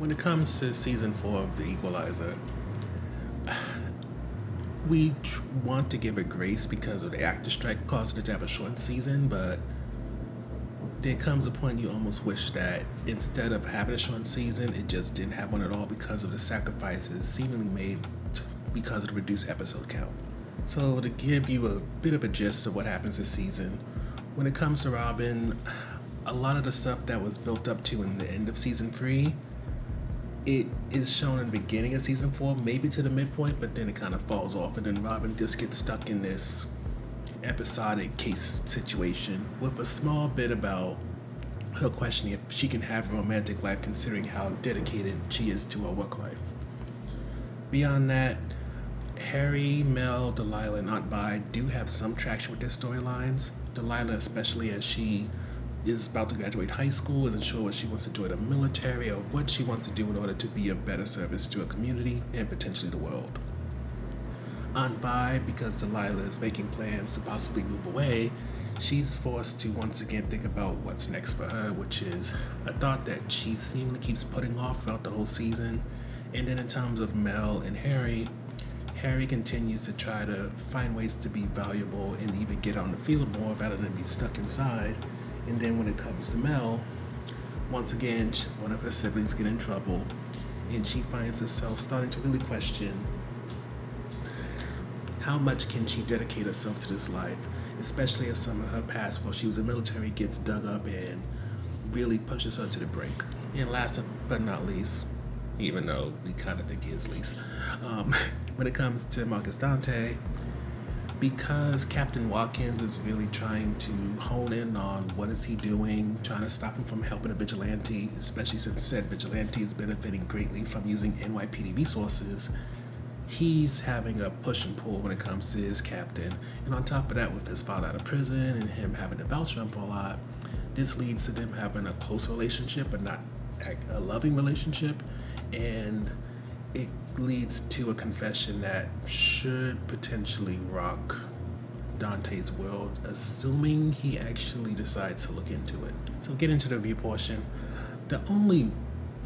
When it comes to season 4 of The Equalizer, we want to give it grace because of the actor strike causing it to have a short season, but there comes a point you almost wish that instead of having a short season, it just didn't have one at all because of the sacrifices seemingly made because of the reduced episode count. So to give you a bit of a gist of what happens this season, when it comes to Robin, a lot of the stuff that was built up to in the end of season 3, it is shown in the beginning of season 4, maybe to the midpoint, but then it kind of falls off, and then Robin just gets stuck in this episodic case situation with a small bit about her questioning if she can have a romantic life considering how dedicated she is to her work life. Beyond that, Harry, Mel, Delilah, and Aunt Vi do have some traction with their storylines. Delilah, especially as she is about to graduate high school, isn't sure what she wants to do in the military or what she wants to do in order to be of better service to her community and potentially the world. Aunt Vi, because Delilah is making plans to possibly move away, she's forced to once again think about what's next for her, which is a thought that she seemingly keeps putting off throughout the whole season. And then in terms of Mel and Harry, Harry continues to try to find ways to be valuable and even get out in the field more rather than be stuck inside. And then when it comes to Mel, once again, one of her siblings get in trouble, and she finds herself starting to really question how much can she dedicate herself to this life, especially as some of her past while she was in the military gets dug up and really pushes her to the brink. And last but not least, even though we kind of think he is least, when it comes to Marcus Dante, because Captain Watkins is really trying to hone in on what is he doing, trying to stop him from helping a vigilante, especially since said vigilante is benefiting greatly from using NYPD resources, he's having a push and pull when it comes to his captain. And on top of that, with his father out of prison and him having to vouch for him for a lot, this leads to them having a close relationship but not a loving relationship. And it leads to a confession that should potentially rock Dante's world, assuming he actually decides to look into it. So get into the review portion. The only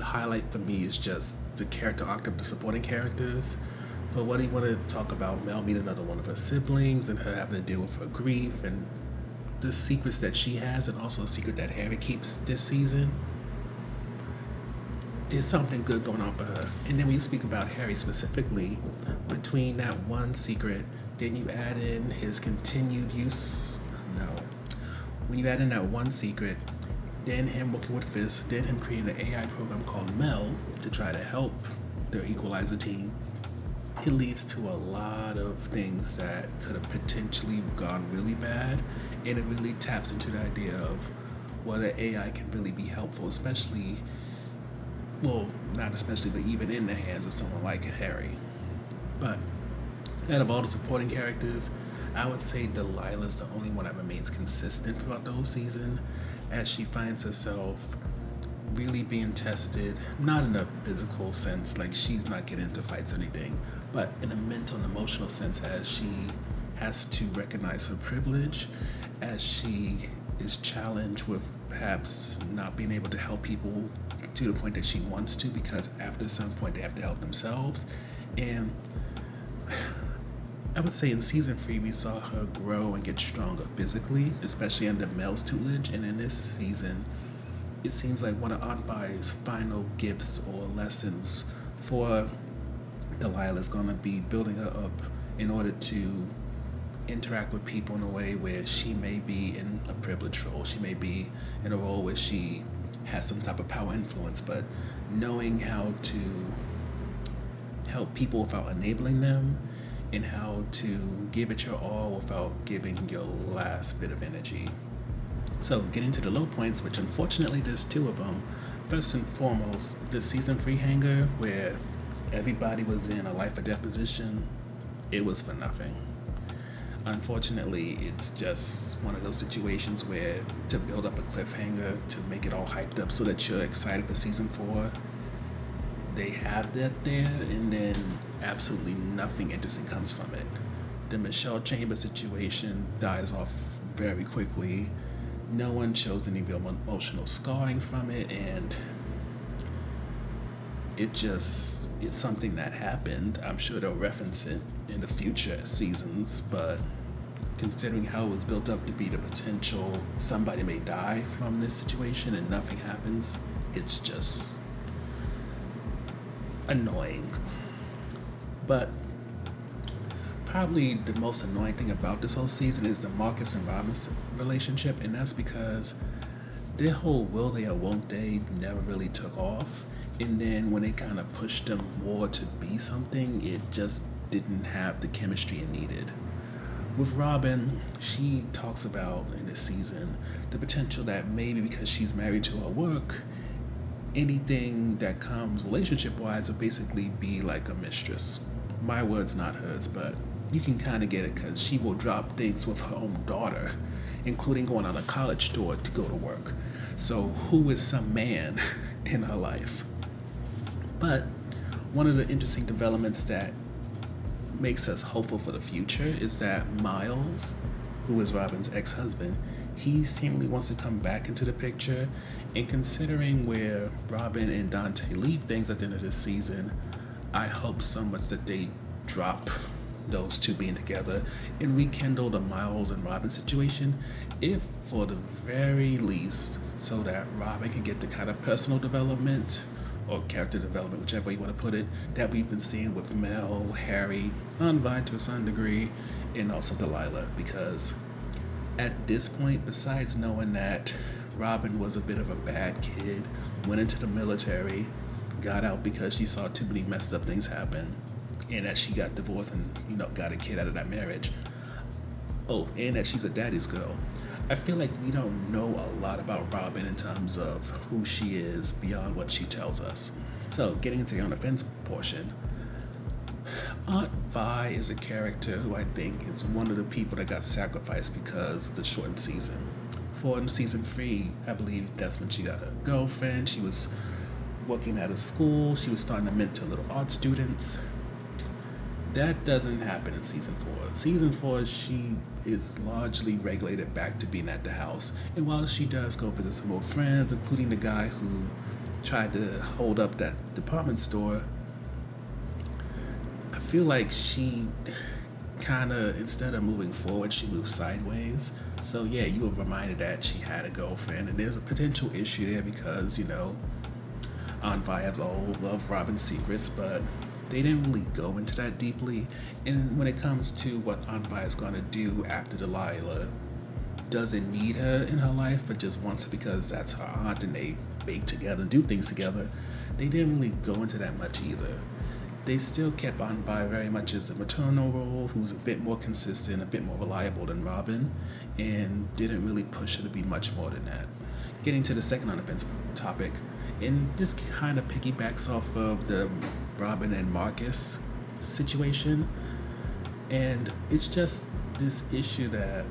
highlight for me is just the character arc of the supporting characters. For what he wanted to talk about Mel meeting another one of her siblings and her having to deal with her grief and the secrets that she has, and also a secret that Harry keeps this season. There's something good going on for her. And then when you speak about Harry specifically, between that one secret, then you add in his continued use. No. When you add in that one secret, then him working with Fisk, then him creating an AI program called Mel to try to help their Equalizer team, it leads to a lot of things that could have potentially gone really bad. And it really taps into the idea of whether AI can really be helpful, especially, well, not especially, but even in the hands of someone like Harry. But out of all the supporting characters, I would say Delilah's the only one that remains consistent throughout the whole season, as she finds herself really being tested, not in a physical sense, like she's not getting into fights or anything, but in a mental and emotional sense, as she has to recognize her privilege, as she is challenged with perhaps not being able to help people to the point that she wants to, because after some point they have to help themselves. And I would say in season 3 we saw her grow and get stronger physically, especially under Mel's tutelage, and in this season it seems like one of Aunt Vi's final gifts or lessons for Delilah is going to be building her up in order to interact with people in a way where she may be in a privileged role. She may be in a role where she has some type of power influence, but knowing how to help people without enabling them, and how to give it your all without giving your last bit of energy. So getting to the low points, which unfortunately there's 2 of them. First and foremost, the season 3 hangar where everybody was in a life or death position, it was for nothing. Unfortunately, it's just one of those situations where to build up a cliffhanger, to make it all hyped up so that you're excited for season 4, they have that there, and then absolutely nothing interesting comes from it. The Michelle Chambers situation dies off very quickly. No one shows any real emotional scarring from it, and it's something that happened. I'm sure they'll reference it in the future seasons, but considering how it was built up to be the potential somebody may die from this situation and nothing happens, it's just annoying. But probably the most annoying thing about this whole season is the Marcus and Robin relationship, and that's because their whole will they or won't they never really took off. And then when they kind of pushed them more to be something, it just didn't have the chemistry it needed. With Robin, she talks about in this season the potential that maybe because she's married to her work, anything that comes relationship wise will basically be like a mistress. My words, not hers, but you can kind of get it because she will drop things with her own daughter, including going on a college tour to go to work. So, who is some man in her life? But one of the interesting developments that makes us hopeful for the future is that Miles, who is Robin's ex-husband, he seemingly wants to come back into the picture. And considering where Robin and Dante leave things at the end of this season, I hope so much that they drop those two being together and rekindle the Miles and Robin situation, if for the very least, so that Robin can get the kind of personal development or character development, whichever way you want to put it, that we've been seeing with Mel, Harry, Vine to a certain degree, and also Delilah. Because at this point, besides knowing that Robin was a bit of a bad kid, went into the military, got out because she saw too many messed up things happen, and that she got divorced and, got a kid out of that marriage. Oh, and that she's a daddy's girl. I feel like we don't know a lot about Robin in terms of who she is beyond what she tells us. So, getting into the on the fence portion, Aunt Vi is a character who I think is one of the people that got sacrificed because the shortened season. For in season 3, I believe that's when she got a girlfriend. She was working at a school. She was starting to mentor little art students. That doesn't happen in season 4. Season 4, she is largely regulated back to being at the house. And while she does go visit some old friends, including the guy who tried to hold up that department store, I feel like she kind of, instead of moving forward, she moves sideways. So yeah, you were reminded that she had a girlfriend, and there's a potential issue there because, Aunt Vi has all of Robin's secrets, but they didn't really go into that deeply. And when it comes to what Aunt Vi is going to do after Delilah, doesn't need her in her life, but just wants her because that's her aunt and they bake together and do things together, they didn't really go into that much either. They still kept Aunt Vi very much as a maternal role, who's a bit more consistent, a bit more reliable than Robin, and didn't really push her to be much more than that. Getting to the second on the fence topic, and this kind of piggybacks off of the Robin and Marcus situation, and it's just this issue that,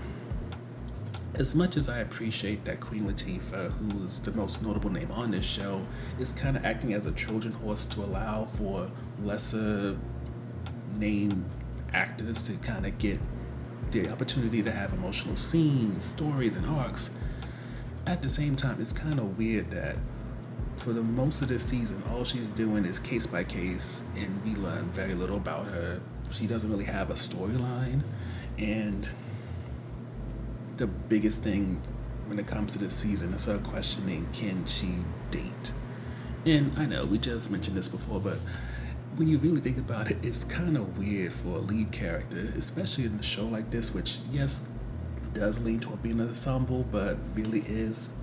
as much as I appreciate that Queen Latifah, who is the most notable name on this show, is kind of acting as a Trojan horse to allow for lesser named actors to kind of get the opportunity to have emotional scenes, stories, and arcs, at the same time, it's kind of weird that for the most of this season, all she's doing is case by case, and we learn very little about her. She doesn't really have a storyline, and the biggest thing when it comes to this season is her questioning, can she date? And I know we just mentioned this before, but when you really think about it, it's kind of weird for a lead character, especially in a show like this, which, yes, does lean toward being an ensemble, but really is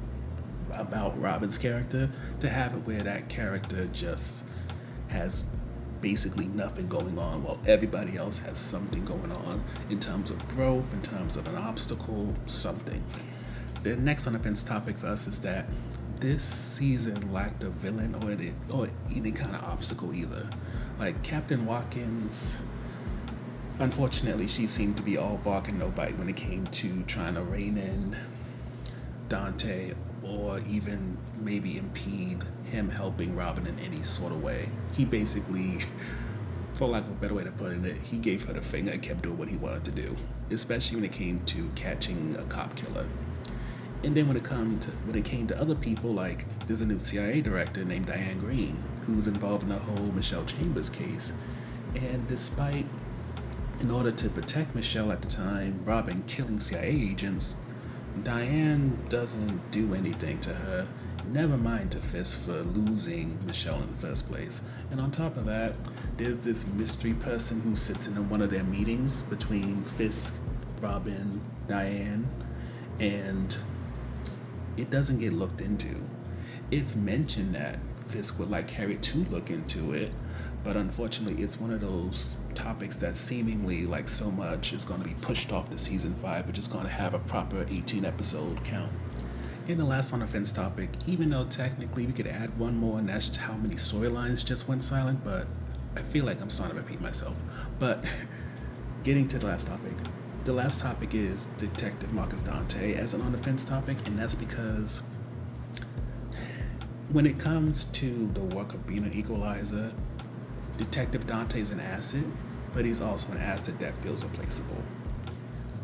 about Robin's character, to have it where that character just has basically nothing going on while everybody else has something going on in terms of growth, in terms of an obstacle, something. The next on the fence topic for us is that this season lacked a villain or any kind of obstacle either. Like Captain Watkins, unfortunately, she seemed to be all bark and no bite when it came to trying to rein in Dante or even maybe impede him helping Robin in any sort of way. He basically, for lack of a better way to put it, he gave her the finger and kept doing what he wanted to do, especially when it came to catching a cop killer. And then when it came to other people, like there's a new CIA director named Diane Green. who's involved in the whole Michelle Chambers case. And despite, in order to protect Michelle at the time, Robin killing CIA agents, Diane doesn't do anything to her, never mind to Fisk for losing Michelle in the first place. And on top of that, there's this mystery person who sits in one of their meetings between Fisk, Robin, Diane, and it doesn't get looked into. It's mentioned that Fisk would like Harry to look into it, but unfortunately it's one of those topics that seemingly like so much is going to be pushed off to season 5, which is going to have a proper 18 episode count. In the last on the fence topic, even though technically we could add one more and that's how many storylines just went silent, but I feel like I'm starting to repeat myself. But getting to the last topic. The last topic is Detective Marcus Dante as an on the fence topic, and that's because when it comes to the work of being an equalizer, Detective Dante is an asset, but he's also an asset that feels replaceable.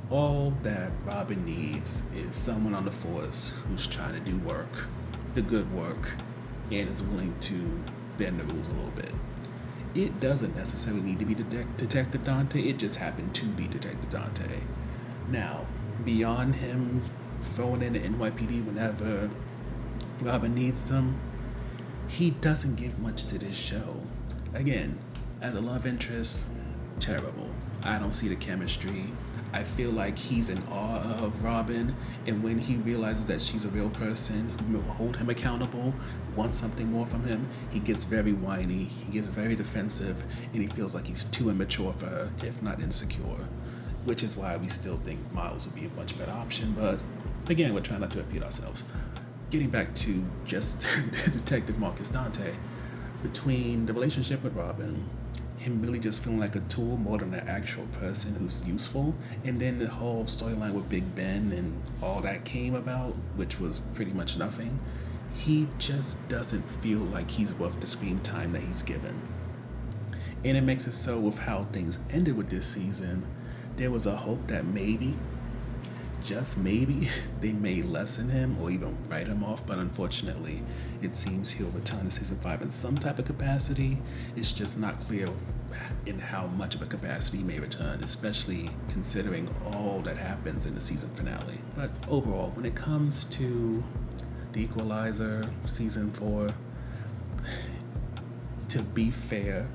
All that Robin needs is someone on the force who's trying to do work, the good work, and is willing to bend the rules a little bit. It doesn't necessarily need to be Detective Dante, it just happened to be Detective Dante. Now, beyond him throwing in the NYPD whenever Robin needs them, he doesn't give much to this show. Again, as a love interest, terrible. I don't see the chemistry. I feel like he's in awe of Robin, and when he realizes that she's a real person who will hold him accountable, wants something more from him, he gets very whiny, he gets very defensive, and he feels like he's too immature for her, if not insecure. Which is why we still think Miles would be a much better option, but again, we're trying not to repeat ourselves. Getting back to just Detective Marcus Dante, between the relationship with Robin, him really just feeling like a tool more than an actual person who's useful, and then the whole storyline with Big Ben and all that came about, which was pretty much nothing, he just doesn't feel like he's worth the screen time that he's given. And it makes it so with how things ended with this season, there was a hope that maybe, just maybe, they may lessen him or even write him off, but unfortunately, it seems he'll return to season 5 in some type of capacity. It's just not clear in how much of a capacity he may return, especially considering all that happens in the season finale. But overall, when it comes to The Equalizer season 4, to be fair,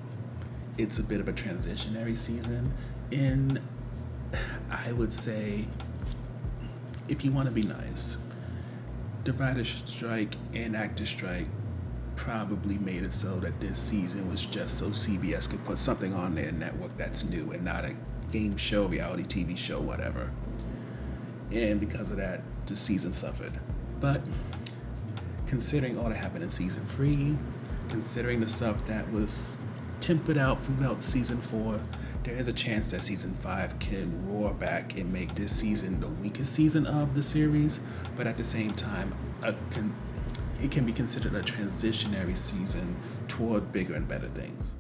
it's a bit of a transitionary season, and I would say, if you want to be nice, the writer's strike and actor strike probably made it so that this season was just so CBS could put something on their network that's new and not a game show, reality TV show, whatever. And because of that, the season suffered. But considering all that happened in season 3, considering the stuff that was tempered out throughout season 4, there is a chance that season 5 can roar back and make this season the weakest season of the series, but at the same time, it can be considered a transitionary season toward bigger and better things.